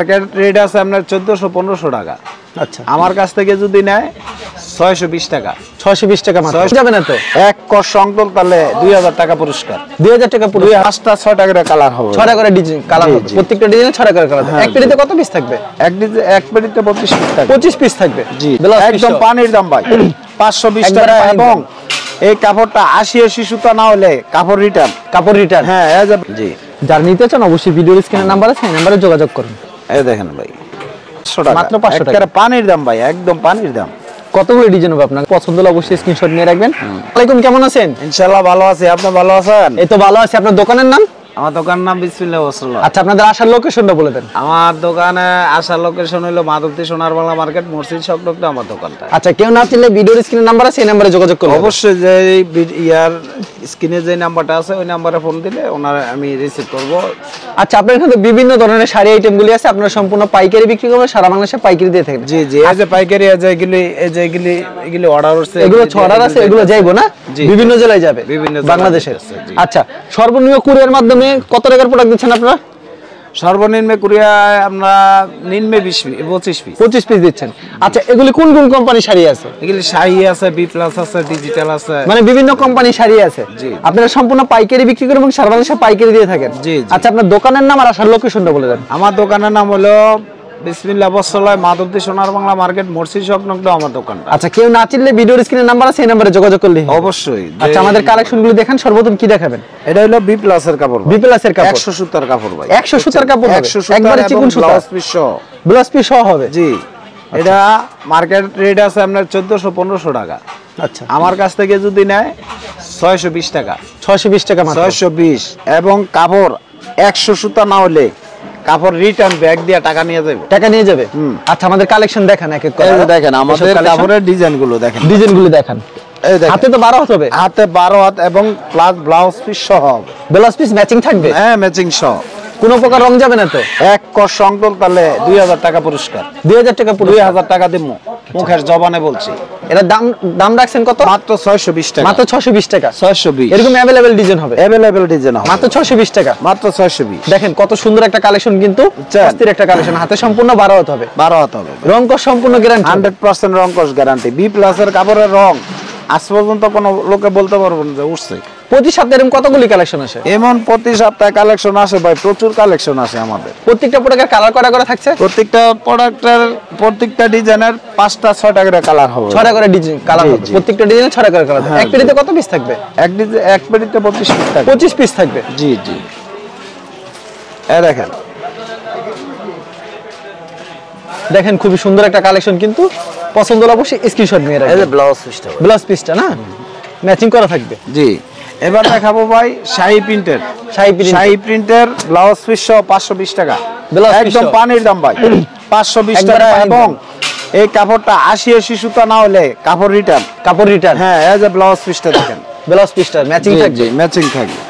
Market rate আছে আপনার 1400-1500 টাকা। আচ্ছা, আমার কাছ থেকে যদি নেয় 620 টাকা। 620 টাকা মাত্র যাবে না তো? এক কর সংকল তাহলে 2000 টাকা পুরস্কার। 2000 টাকা পুরো 5টা 6টা করে কালার হবে। 6টা করে ডিজাইন কালার হবে। প্রত্যেকটা ডিজাইনে 6টা করে কালার হবে। এক পেটিতে কত পিস থাকবে? এক পেটিতে 25 পিস থাকবে। 25 পিস থাকবে। জি, একদম পানির দাম ভাই। 520 টাকা এবং এই কাপড়টা 80 সুতা না হলে কাপড় রিটার্ন। কাপড় রিটার্ন। হ্যাঁ, জি। যারা নিতে চান অবশ্যই ভিডিওর স্ক্রিনে নাম্বার আছে, এই নম্বরে যোগাযোগ করুন। এই দেখেন ভাই, 500 টাকা মাত্র 500 টাকা। একটা পানির দাম ভাই, একদম পানির দাম। কতগুলো ডিজাইন হবে আপনার পছন্দ হলে অবশ্যই স্ক্রিনশট নিয়ে রাখবেন। ওয়ালাইকুম, কেমন আছেন? ইনশাআল্লাহ ভালো আছি, আপনি ভালো আছেন? এই তো ভালো আছি। আপনার দোকানের নাম? আমার দোকানের নাম বিসমিল্লাহ ওয়াসাল্লাহ। আচ্ছা, আপনাদের আসার লোকেশনটা বলে দেন। আমার দোকানে আসার লোকেশন হলো মাধবদী সোনার বাংলা মার্কেট, মসজিদ সংলগ্ন আমার দোকানটা। আচ্ছা, কেউ না চিনলে ভিডিওর স্ক্রিনে নাম্বার আছে, এই নম্বরে যোগাযোগ করুন। অবশ্যই যে ইয়ার স্ক্রিনে যে নাম্বারটা আছে ওই নাম্বারে ফোন দিলে ওনার আমি রিসিভ করব। আচ্ছা, আপনার এখানে বিভিন্ন ধরনের শাড়ি আইটেমগুলি আছে, আপনারা সম্পূর্ণ পাইকারি বিক্রি করবেন, সারা বাংলাদেশে পাইকারি দিয়ে থাকেন? জি জি, এই যে পাইকারি আছে এগুলি অর্ডার হচ্ছে, এগুলো অর্ডার আছে, এগুলো যাইবো না বিভিন্ন জেলায় যাবে বাংলাদেশে। আচ্ছা, সর্বনিম্ন কুরিয়ার মাধ্যমে কত টাকার প্রোডাক্ট দিচ্ছেন আপনারা? সর্বনিম্ন কুরিয়া আমরা নিম্নে 25 পিস দিচ্ছেন। আচ্ছা, এগুলি কোন কোন কোম্পানি শাড়ি আছে? এগুলি শাড়ি আছে, বি প্লাস আছে, ডিজিটাল আছে, মানে বিভিন্ন কোম্পানি শাড়ি আছে। আপনারা সম্পূর্ণ পাইকারি বিক্রি করেন এবং সারা বাংলাদেশে পাইকারি দিয়ে থাকেন? জি। আচ্ছা, আপনার দোকানের নাম আর আসার লোকেশনটা বলে দেন। আমার দোকানের নাম হলো বিসমিল্লাহ ওয়াসাল্লাহ, মাধবদী সোনার বাংলা মার্কেট, মসজিদ সংলগ্ন আমার দোকানটা। আচ্ছা, কেউ না চিনলে ভিডিওর স্ক্রিনে নাম্বার আছে, এই নম্বরে যোগাযোগ করলে অবশ্যই। আচ্ছা, আমাদের কালেকশনগুলো দেখেন। সর্বপ্রথম কি দেখাবেন? এটা হলো বি প্লাস এর কাপড়। বি প্লাস এর কাপড় 100 সুতার কাপড় ভাই। 100 সুতার কাপড় হবে, 100 সুতার একবারে চিকন সুতা, ব্লাউজ পিস সহ। ব্লাউজ পিস সহ হবে। জি, এটা মার্কেট রেট আছে আপনার 1400-1500 টাকা। আচ্ছা, আমার কাছ থেকে যদি নেয় 620 টাকা। 620 টাকা মাত্র। 620 এবং কাপড় 100 সুতা না হলে কাপড় রিটার্ন ব্যাগ দিয়ে টাকা নিয়ে যাবে। টাকা নিয়ে যাবে। আচ্ছা, আমাদের কালেকশন দেখান এক এক করে। এই দেখেন আমাদের কাপড়ের ডিজাইনগুলো দেখেন। ডিজাইনগুলো দেখান। এই দেখেন, হাতে তো 12 হাত হবে। হাতে 12 হাত এবং প্লাস ব্লাউজ পিস সহ হবে। ব্লাউজ পিস ম্যাচিং থাকবে? হ্যাঁ, ম্যাচিং সহ। কোনো প্রকার রং যাবে না তো? এক কর সংকল তাহলে 2000 টাকা পুরস্কার। 2000 টাকা পুরো। 2000 টাকা দিব মুখের জবানে বলছি। এর দাম রাখছেন কত? মাত্র 620 টাকা। মাত্র 620 টাকা। 620 এরকম अवेलेबल ডিজাইন হবে? अवेलेबल ডিজাইন হবে মাত্র 620 টাকা। মাত্র 620। দেখেন কত সুন্দর একটা কালেকশন, কিন্তু অস্থির একটা কালেকশন। হাতে সম্পূর্ণ 12 হাত হবে। 12 হাত হবে। রং কস সম্পূর্ণ গ্যারান্টি। 100% রং কস গ্যারান্টি। বি প্লাস এর কাপড়ের রং আজ পর্যন্ত কোনো লোকে বলতে পারবে না যে উঠছে। প্রতি সপ্তাহে এরকম কতগুলি কালেকশন আসে? এমন প্রতি সপ্তাহে কালেকশন আসে ভাই, প্রচুর কালেকশন আসে আমাদের। প্রত্যেকটা প্রোডাক্টের কালার কয়টা করে থাকছে? প্রত্যেকটা প্রোডাক্টের প্রত্যেকটা ডিজাইনের 5টা 6টা করে কালার হবে। 6টা করে ডিজাইন কালার হবে। প্রত্যেকটা ডিজাইনে 6টা করে কালার হবে। এক পেটিতে কত পিস থাকবে? এক পেটিতে 25 পিস থাকবে। 25 পিস থাকবে। জি জি। এই দেখেন, দেখেন খুবই সুন্দর একটা কালেকশন, কিন্তু পছন্দ হলে অবশ্যই স্ক্রিনশট নিয়ে রাখবেন। এই যে ব্লাউজ পিসটা, ব্লাউজ পিসটা না ম্যাচিং করা থাকবে। জি। এবার দেখাবো ভাই শাড়ি প্রিন্টের। শাড়ি প্রিন্টের ব্লাউজ পিস সহ 520 টাকা। একদম পানির দাম ভাই, 520 টাকা এবং এই কাপড়টা 80 সুতা না হলে কাপড় রিটার্ন। কাপড় রিটার্ন। হ্যাঁ, এই যে ব্লাউজ পিসটা দেখেন। ব্লাউজ পিসটা ম্যাচিং থাকবে। জি, ম্যাচিং থাকবে।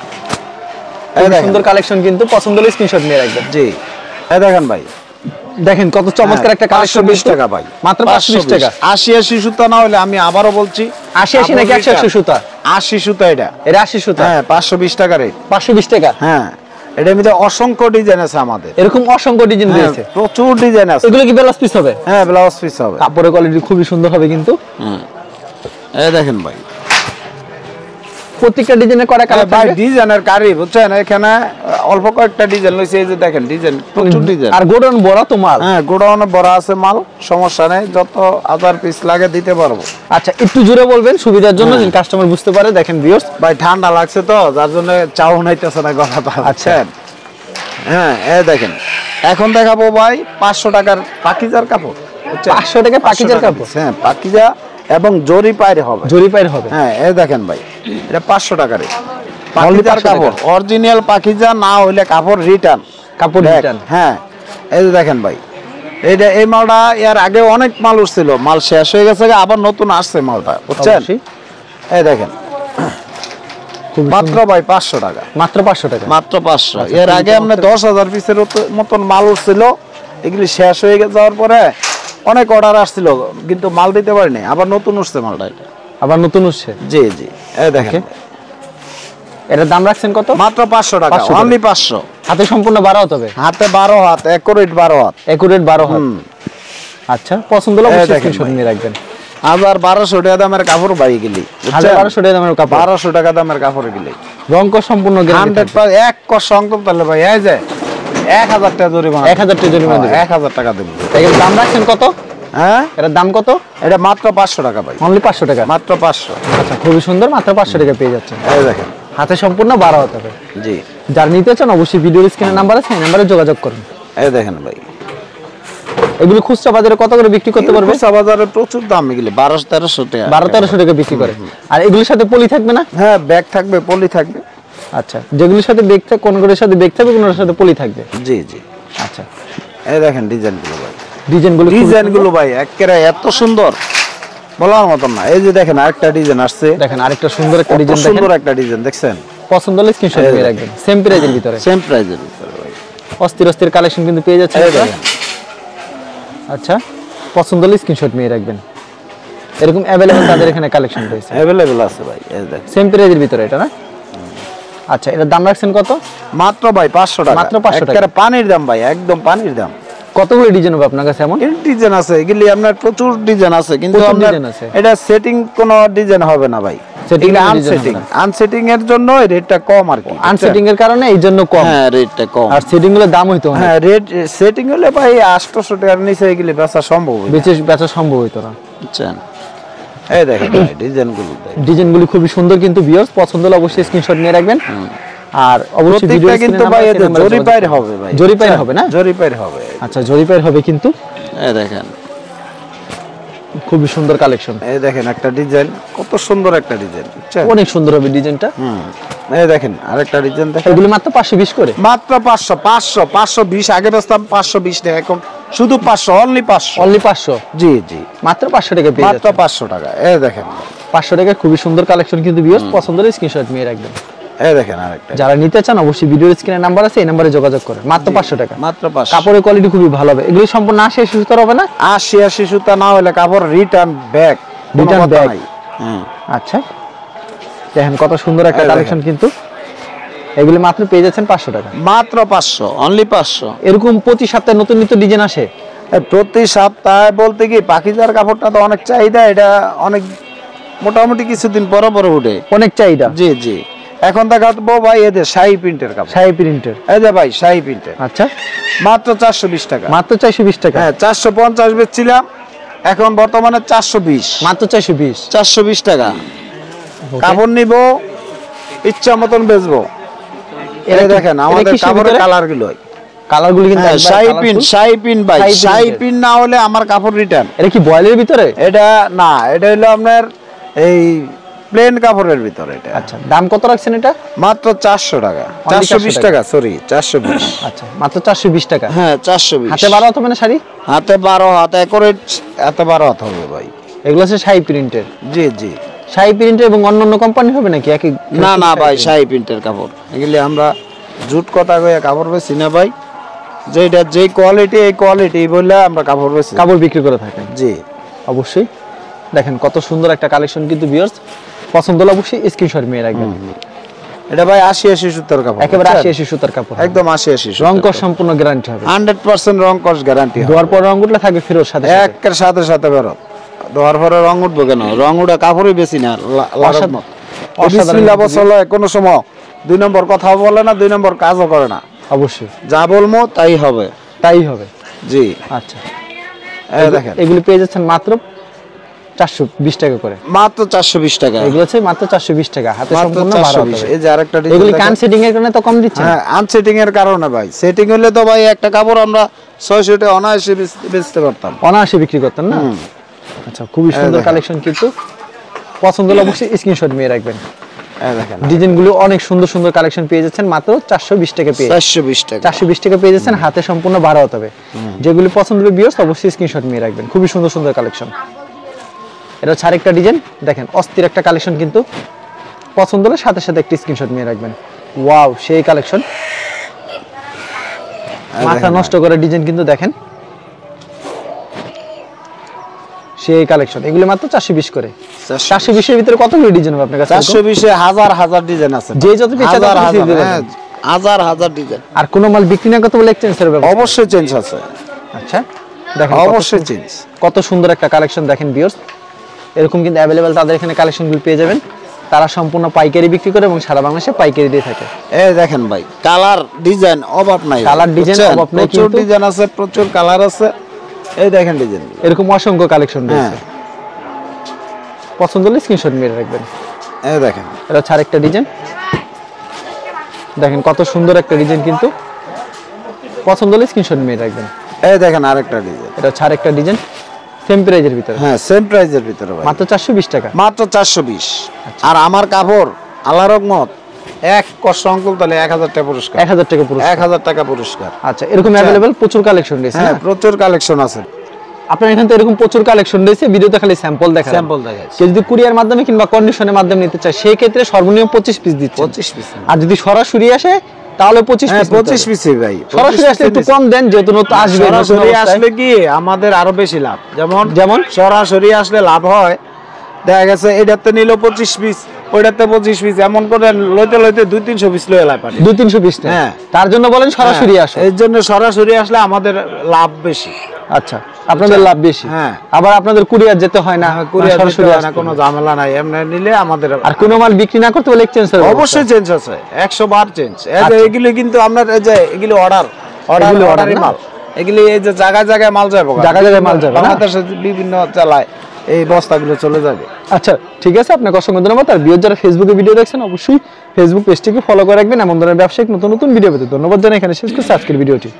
এই সুন্দর কালেকশন, কিন্তু পছন্দ হলে স্ক্রিনশট নিয়ে রাখবেন। জি, এই দেখেন ভাই, দেখেন কত চমৎকার একটা কালেকশন। 520 টাকা ভাই, মাত্র 520 টাকা। 80 সুতা না হলে আমি আবারও বলছি 80 নাকি 180 সুতা? 80 সুতা এটা। এটা 80 সুতা। হ্যাঁ, 520 টাকা রেট। 520 টাকা। হ্যাঁ, এটার মধ্যে অসংখ্য ডিজাইন আছে আমাদের। এরকম অসংখ্য ডিজাইন রয়েছে, প্রচুর ডিজাইন আছে। এগুলো কি ব্লাউজ পিস হবে? হ্যাঁ, ব্লাউজ পিস হবে। কাপড়ের কোয়ালিটি খুবই সুন্দর হবে কিন্তু। এই দেখেন ভাই, প্রত্যেকটা ডিজাইনের করা কালার ভাই থাকবে। ডিজাইনের কারি বুঝছেন, এখানে অল্প কয়েকটা ডিজাইন লইছে। এই যে দেখেন ডিজাইন, প্রচুর ডিজাইন। আর গোডাউন বড় তো মাল? হ্যাঁ, গোডাউনে বড় আছে মাল, সমস্যা নেই, যত 1000 পিস লাগে দিতে পারবো। আচ্ছা, একটু জোরে বলবেন সুবিধার জন্য, যেন কাস্টমার বুঝতে পারে। দেখেন ভিউয়ার্স, ভাই ঠান্ডা লাগছে তো যার জন্য চাও নাইতেছে না গলাটা। আচ্ছা, হ্যাঁ, এই দেখেন এখন দেখাবো ভাই 500 টাকার পাকিজার কাপড়। 500 টাকা পাকিজার কাপড়? হ্যাঁ, পাকিজা এবং জরি পায়ের হবে। জরি পায়ের হবে। হ্যাঁ, এই দেখেন ভাই, এটা 500 টাকার পাকিজার কাপড়। অরিজিনাল পাকিজা না হইলে কাপড় রিটার্ন। কাপড় রিটার্ন। হ্যাঁ, এই যে দেখেন ভাই, এইটা এই মালটা এর আগে অনেক মাল উঠছিল, মাল শেষ হয়ে গেছে, আবার নতুন আসছে মালটা বুঝছেন। এই দেখেন মাত্র ভাই 500 টাকা। মাত্র 500 টাকা। মাত্র 500। এর আগে আমরা 10,000 পিসের মতন মাল উঠছিল, এগুলি শেষ হয়ে যাওয়ার পরে অনেক অর্ডার আসছিল, কিন্তু মাল দিতে পারিনি, আবার নতুন উঠছে মালটা। এটা আবার নতুন উঠছে। জি জি, এই দেখেন এটার দাম রাখছেন কত? মাত্র 500 টাকা, অনলি 500। হাতে সম্পূর্ণ 12 হাত হবে? হাতে 12 হাত, একুরেট 12 হাত। একুরেট 12 হাত। আচ্ছা, পছন্দ হলে অবশ্যই স্ক্রিনশট নিয়ে রাখবেন। 1200 টাকা দামের কাপড় বাই গেলি, 1200 টাকা দামের কাপড়, 1200 টাকা দামের কাপড় গেলি রং কস সম্পূর্ণ গ্যারান্টি 100% এক কস সংকল্প তাহলে ভাই এই যে 1000 টাকা জরিমানা, 1000 টাকা জরিমানা দেব, 1000 টাকা দেব। এর দাম রাখছেন কত? হ্যাঁ, এর দাম কত? এটা মাত্র 500 টাকা ভাই, অনলি 500 টাকা, মাত্র 500। আচ্ছা, খুবই সুন্দর, মাত্র 500 টাকা পেয়ে যাচ্ছেন। এই দেখেন, হাতে সম্পূর্ণ 12 হাত হবে। জি, যারা নিতে চান অবশ্যই ভিডিওর স্ক্রিনে নাম্বার আছে, এই নম্বরে যোগাযোগ করুন। এই দেখেন ভাই, এগুলো খুচরা বাজারে কত করে বিক্রি করতে পারবে? খুচরা বাজারে প্রচুর দাম এগুলি, 1200-1300 টাকা, 1200-1300 টাকা বিক্রি করে। আর এগুলোর সাথে পলি থাকবে না? হ্যাঁ, ব্যাগ থাকবে, পলি থাকবে। আচ্ছা, যেগুলোর সাথে ব্যাগ থাকবে, কোনগুলোর সাথে ব্যাগ থাকবে, কোনগুলোর সাথে পলি থাকবে। জি জি। আচ্ছা, এই দেখেন ডিজাইনগুলো ভাই, ডিজাইনগুলো ভাই একেবারে এত সুন্দর বলার মতন না। এই যে দেখেন আরেকটা ডিজাইন আসছে, দেখেন আরেকটা সুন্দর একটা ডিজাইন, দেখেন সুন্দর একটা ডিজাইন দেখছেন। পছন্দ হলে স্ক্রিনশট দিয়ে রাখবেন। সেম প্রাইজের ভিতরে, সেম প্রাইজের ভিতরে ভাই, অস্থির অস্থির কালেকশন কিন্তু পেয়ে যাচ্ছেন। আচ্ছা, পছন্দ হলে স্ক্রিনশট নিয়ে রাখবেন। এরকম अवेलेबल তাদের এখানে কালেকশন রয়েছে, अवेलेबल আছে ভাই। এই দেখেন সেম প্রাইজের ভিতরে এটা না? আচ্ছা, এটার দাম রাখছেন কত? মাত্র ভাই 500 টাকা, মাত্র 500 টাকা, একেবারে পানির দাম ভাই, একদম পানির দাম। কতগুলো ডিজাইন হবে আপনার কাছে? এমন ডিজাইন আছে এগুলি আপনার প্রচুর ডিজাইন আছে, কিন্তু প্রচুর আপনার ডিজাইন আছে। এটা সেটিং কোন ডিজাইন হবে না ভাই, সেটিং এগুলি এর ডিজাইন আনসেটিং, হবে না। আনসেটিং এর জন্য রেটটা কম আর কি, আনসেটিং এর কারণে এই জন্য কম। হ্যাঁ, রেটটা কম। আর সেটিং গুলো দাম হইতো না। হ্যাঁ, রেট সেটিং হলে ভাই 800 টাকার নিচে এগুলি বেচা সম্ভব হয় না, বেচা সম্ভব হইতো না। বুঝছেন। এই দেখেন ভাই ডিজাইনগুলো, ডিজাইনগুলো খুবই সুন্দর, কিন্তু ভিউয়ার্স পছন্দ হলে অবশ্যই স্ক্রিনশট নিয়ে রাখবেন। আর অবশ্যই ভিডিও কিন্তু ভাই এতে জরিপাইর হবে ভাই, জরিপাইর হবে না? জরিপাইর হবে। আচ্ছা, জরিপাইর হবে কিন্তু। এই দেখেন খুবই সুন্দর কালেকশন। এই দেখেন একটা ডিজাইন, কত সুন্দর একটা ডিজাইন, বুঝছেন, অনেক সুন্দর হবে ডিজাইনটা। এই দেখেন আরেকটা ডিজাইন দেখেন, এগুলো মাত্র 520 করে, মাত্র 520। আগে বেচতাম 520 টাকা, এখন শুধু 500, অনলি 500, অনলি 500। জি জি, মাত্র 500 টাকা পেয়ে মাত্র যাচ্ছেন। 500 টাকা। এই দেখেন 500 টাকা খুবই সুন্দর কালেকশন কিন্তু ভিউয়ার্স পছন্দ হলে স্ক্রিনশট নিয়ে রাখবেন। এই দেখেন আরেকটা, যারা নিতে চান অবশ্যই ভিডিওর স্ক্রিনে নাম্বার আছে, এই নম্বরে যোগাযোগ করেন। মাত্র 500 টাকা, মাত্র 500। কাপড়ের কোয়ালিটি খুবই ভালো হবে। এগুলো সম্পূর্ণ 80 সুতার হবে না? 80 সুতা না হলে কাপড় রিটার্ন ব্যাক, রিটার্ন ব্যাগ। হ্যাঁ, আচ্ছা, দেখেন কত সুন্দর একটা কালেকশন কিন্তু। এগুলো মাত্র পেয়ে যাচ্ছেন 500 টাকা, মাত্র 500, অনলি 500। এরকম প্রতি সপ্তাহে নতুন নতুন ডিজাইন আসে। প্রতি সপ্তাহে বলতে কি পাকিজার কাপড়টা তো অনেক চাহিদা, এটা অনেক মোটামুটি কিছুদিন পরে পরে উঠে, অনেক চাহিদা। জি জি। এখন দেখাবো ভাই এদের শাহী প্রিন্টের কাপড়, শাহী প্রিন্টের। এই যে ভাই শাহী প্রিন্টের, আচ্ছা, মাত্র 420 টাকা, মাত্র 420 টাকা। হ্যাঁ, 450 বেচছিলাম, এখন বর্তমানে 420, মাত্র 420 টাকা। কাপড় নিব, ইচ্ছা মতন বেচবো। এই দেখেন আমাদের কাপড়ের কালার গুলো, কালারগুলো কিন্তু শাহী প্রিন্ট ভাই, শাহী প্রিন্ট না হলে আমার কাপড় রিটার্ন। এটা কি বয়েলের ভিতরে? এটা না, এটা হলো আপনার এই প্লেন কাপড়ের ভিতরে এটা। আচ্ছা, দাম কত রাখছেন এটা? মাত্র 400 টাকা, 420 টাকা, সরি 420। আচ্ছা, মাত্র 420 টাকা। হ্যাঁ, 420। হাতে 12 হাত হবে না শাড়ি? হাতে 12 হাত, একুরেট হাতে 12 হাত হবে ভাই। এগুলো আছে শাহী প্রিন্টের। জি জি, শাহী প্রিন্টের এবং অন্য কোম্পানি হবে নাকি একই? না না ভাই, শাহী প্রিন্টের কাপড় এগুলি আমরা জুট কথা কইয়া কাপড় বেচি না ভাই, যেটা যে কোয়ালিটি এই কোয়ালিটি বললে আমরা কাপড় বেচি, কাপড় বিক্রি করে থাকেন। জি অবশ্যই। দেখেন কত সুন্দর একটা কালেকশন কিন্তু ভিউয়ার্স, পছন্দ হলে অবশ্যই স্ক্রিনশট নিয়ে রাখবেন। এটা ভাই 80 সুতার কাপড়, একেবারে 80 সুতার কাপড়, একদম 80 রং কস সম্পূর্ণ গ্যারান্টি হবে, 100% রং কস গ্যারান্টি হবে। ধোয়ার পর রং উঠলে থাকবে ফেরত সাথে সাথে। একের সাথে সাথে বেরোত, ধোয়ার পরে রং উঠবে কেন? রং উঠে কাপড়ই বেশি না, বিসমিল্লাহ বলে কোনো সময় 2 নম্বর কথা বলে না, 2 নম্বর কাজও করে না। অবশ্যই যা বলবো তাই হবে, তাই হবে। জি। আচ্ছা, এই দেখেন এগুলো পেয়ে যাচ্ছেন মাত্র 420 টাকা করে, মাত্র 420 টাকা। এগুলো আছে মাত্র 420 টাকা, হাতে সম্পূর্ণ 12 হবে। এই যে আরেকটা ডিজাইন, এগুলো কান সেটিং এর কারণে তো কম দিচ্ছেন। হ্যাঁ, আনসেটিং এর কারণে ভাই, সেটিং হলে তো ভাই একটা কাপড় আমরা 600 টাকা অনায়াসে বেচতে পারতাম, অনায়াসে বিক্রি করতেন না। আচ্ছা, খুবই সুন্দর কালেকশন কিন্তু, পছন্দ হলে অবশ্যই স্ক্রিনশট নিয়ে রাখবেন। এই দেখেন ডিজাইনগুলো অনেক সুন্দর সুন্দর কালেকশন পেয়ে যাচ্ছেন মাত্র 420 টাকা পেয়ে, 420 টাকা, 420 টাকা পেয়ে যাচ্ছেন, হাতে সম্পূর্ণ 12 হতে হবে। যেগুলো পছন্দ হবে ভিউয়ার্স অবশ্যই স্ক্রিনশট নিয়ে রাখবেন। খুবই সুন্দর সুন্দর কালেকশন। এটা হচ্ছে আরেকটা ডিজাইন, দেখেন অস্থির একটা কালেকশন কিন্তু, পছন্দ হলে সাথে সাথে একটা স্ক্রিনশট নিয়ে রাখবেন। ওয়াও, সেই কালেকশন, মাথা নষ্ট করে ডিজাইন কিন্তু। দেখেন সেই কালেকশন, এগুলো মাত্র 420 করে। 420 এর ভিতরে কতগুলো ডিজাইন হবে আপনার কাছে? 420 এ হাজার হাজার ডিজাইন আছে, যে যত পিছে তত পিছে দিবেন। হ্যাঁ, হাজার হাজার ডিজাইন। আর কোন মাল বিক্রি না করতে বলে এক্সচেঞ্জের ব্যাপার? অবশ্যই চেঞ্জ আছে। আচ্ছা দেখেন অবশ্যই চেঞ্জ। কত সুন্দর একটা কালেকশন দেখেন ভিউয়ার্স, এরকম কিন্তু অ্যাভেলেবেল তাদের এখানে কালেকশনগুলো পেয়ে যাবেন। তারা সম্পূর্ণ পাইকারি বিক্রি করে এবং সারা বাংলাদেশে পাইকারি দিয়ে থাকে। এই দেখেন ভাই, কালার ডিজাইন অভাব নাই, কালার ডিজাইন অভাব নাই, প্রচুর ডিজাইন আছে, প্রচুর কালার আছে। এই দেখেন ডিজাইন, এরকম অসংখ্য কালেকশন রয়েছে। পছন্দ হলে স্ক্রিনশট মেরে রাখবেন। এই দেখেন, এটা হচ্ছে আরেকটা ডিজাইন, দেখেন কত সুন্দর একটা ডিজাইন, কিন্তু পছন্দ হলে স্ক্রিনশট মেরে রাখবেন। এই দেখেন আরেকটা ডিজাইন, এটা হচ্ছে আরেকটা ডিজাইন সেম প্রাইজের ভিতরে। হ্যাঁ, সেম প্রাইজের ভিতরে ভাই, মাত্র 420 টাকা। মাত্র 420। আর আমার কাপড় আল্লাহর রহমত, এক কষ্ট অঙ্কল তাহলে 1000 টাকা পুরস্কার। 1000 টাকা পুরস্কার। 1000 টাকা পুরস্কার। আচ্ছা, এরকম অ্যাভেলেবেল প্রচুর কালেকশন রয়েছে। হ্যাঁ, প্রচুর কালেকশন আছে। আপনার এখানে তো এরকম প্রচুর কালেকশন রয়েছে, ভিডিওতে খালি স্যাম্পল দেখান। স্যাম্পল দেখাচ্ছি। কেউ যদি কুরিয়ার মাধ্যমে কিংবা কন্ডিশনের মাধ্যমে নিতে চায়, সেই ক্ষেত্রে সর্বনিম্ন 25 পিস দিচ্ছে। 25 পিস। আর যদি সরাসরি আসে তাহলে 25 পিস। 25 পিসই ভাই। সরাসরি আসলে একটু কম দেন, যেহেতু নতুন আসবে। সরাসরি আসলে কি আমাদের আরো বেশি লাভ। যেমন সরাসরি আসলে লাভ হয়, দেখা গেছে এটাতে নিল 25 পিস, ওইটাতে 25 পিস, এমন করে লইতে লইতে 200-300 পিস লয়ে লাই পারে। 200-300 পিস। হ্যাঁ, তার জন্য বলেন সরাসরি আসো। এর জন্য সরাসরি আসলে আমাদের লাভ বেশি। আচ্ছা, আপনাদের লাভ বেশি। হ্যাঁ, আবার আপনাদের কুরিয়ার যেতে হয় না, কুরিয়ার সরাসরি আসে না, কোনো ঝামেলা নাই। এমনি নিলে আমাদের। আর কোন মাল বিক্রি না করতে বলে এক্সচেঞ্জ হবে? অবশ্যই চেঞ্জ আছে, 100 বার চেঞ্জ। এগুলো কিন্তু আমরা এই যে এগুলো অর্ডারি মাল, এগুলি এই যে জায়গায় জায়গায় মাল যাবে, জায়গায় জায়গায় মাল যাবে, বাংলাদেশে বিভিন্ন জেলায় এই বস্তাগুলো চলে যাবে। আচ্ছা ঠিক আছে, আপনাকে অসংখ্য ধন্যবাদ। আর ভিউয়ার যারা ফেসবুকে ভিডিও দেখছেন, অবশ্যই ফেসবুক পেজটিকে ফলো করে রাখবেন এমন ধরনের ব্যবসায়িক নতুন নতুন ভিডিও পেতে। ধন্যবাদ জানাই, এখানে শেষ করছি আজকের ভিডিওটি।